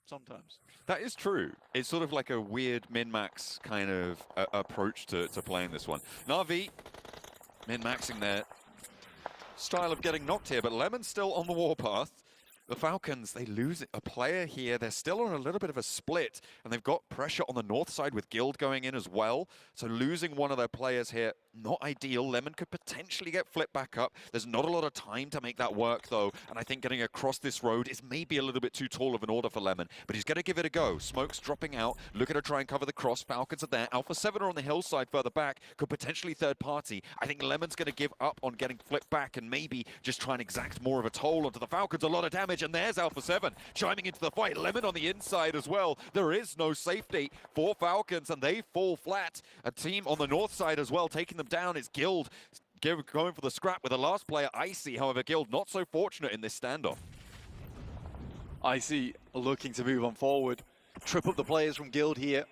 sometimes. That is true. It's sort of like a weird min-max kind of approach to playing this one. Na'Vi min-maxing their style of getting knocked here, but Lemon's still on the warpath. The Falcons, they lose a player here. They're still on a little bit of a split, and they've got pressure on the north side with Guild going in as well. So losing one of their players here, not ideal. Lemon could potentially get flipped back up. There's not a lot of time to make that work, though, and I think getting across this road is maybe a little bit too tall of an order for Lemon, but he's going to give it a go. Smoke's dropping out, looking to try and cover the cross. Falcons are there. Alpha 7 are on the hillside further back, could potentially third party. I think Lemon's going to give up on getting flipped back and maybe just try and exact more of a toll onto the Falcons. A lot of damage, and there's Alpha 7 chiming into the fight. Lemon on the inside as well. There is no safety for Falcons, and they fall flat. A team on the north side as well, taking them down is Guild. Going for the scrap with the last player, Icy. However, Guild not so fortunate in this standoff. Icy looking to move on forward. Trip up the players from Guild here.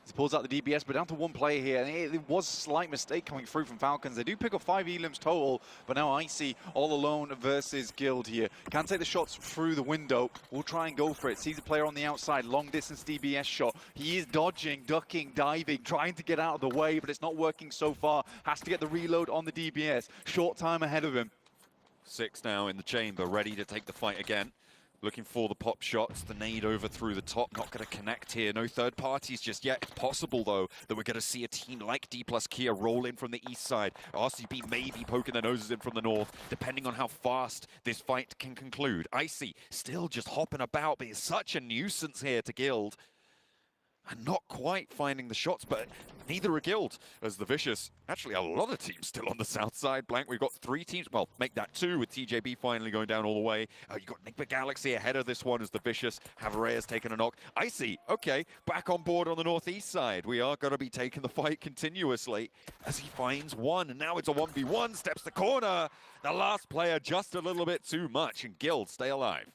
He pulls out the DBS, but down to one player here. And it was a slight mistake coming through from Falcons. They do pick up 5 elims total, but now Icy all alone versus Guild here. Can't take the shots through the window. We'll try and go for it. Sees the player on the outside, long distance DBS shot. He is dodging, ducking, diving, trying to get out of the way, but it's not working so far. Has to get the reload on the DBS. Short time ahead of him. 6 now in the chamber, ready to take the fight again. Looking for the pop shots, the nade over through the top, not going to connect here. No third parties just yet. It's possible, though, that we're going to see a team like D plus Kia roll in from the east side. RCB may be poking their noses in from the north, depending on how fast this fight can conclude. Icy still just hopping about, but it's such a nuisance here to Guild. And not quite finding the shots, but neither are Guild, as the Vicious, actually a lot of teams still on the south side. Blank, we've got 3 teams, well, make that 2 with TJB finally going down all the way. You've got Nick Galaxy ahead of this one as the Vicious. Havreya's taken a knock. Icy, okay, back on board on the northeast side. We are going to be taking the fight continuously as he finds one, and now it's a 1v1, steps the corner. The last player just a little bit too much, and Guild stay alive.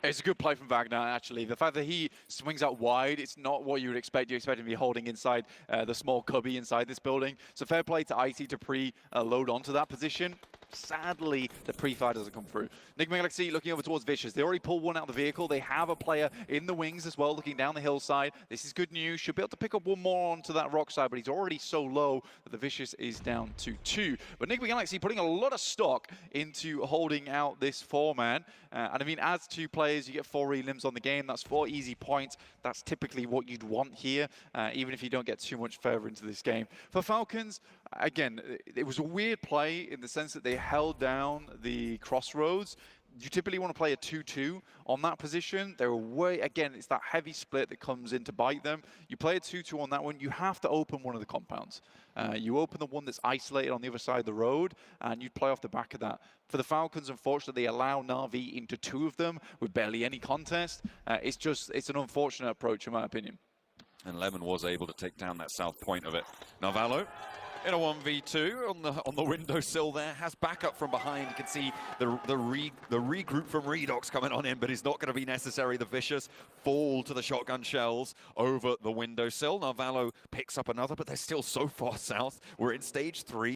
It's a good play from Wagner, actually. The fact that he swings out wide, it's not what you would expect. You expect him to be holding inside the small cubby inside this building. So fair play to Icy to pre-load onto that position. Sadly, the pre-fire doesn't come through. Nick Galaxy looking over towards Vicious. They already pulled one out of the vehicle. They have a player in the wings as well, looking down the hillside. This is good news. Should be able to pick up one more onto that rock side, but he's already so low that the Vicious is down to 2. But Nick Galaxy putting a lot of stock into holding out this 4-man. And I mean, as 2 players, you get 4 elims on the game. That's 4 easy points. That's typically what you'd want here, even if you don't get too much further into this game. For Falcons, again, it was a weird play in the sense that they held down the crossroads. You typically want to play a 2-2 on that position. They're way, again, it's that heavy split that comes in to bite them. You play a 2-2 on that one, you have to open one of the compounds. You open the one that's isolated on the other side of the road, and you play off the back of that. For the Falcons, unfortunately, they allow Na'Vi into 2 of them with barely any contest. It's an unfortunate approach, in my opinion. And Lemon was able to take down that south point of it. Narvalo in a 1v2 on the windowsill there, has backup from behind. You can see the regroup from Redox coming on in, but it's not going to be necessary. The Vicious fall to the shotgun shells over the windowsill. Narvalo picks up another, but they're still so far south. We're in stage 3.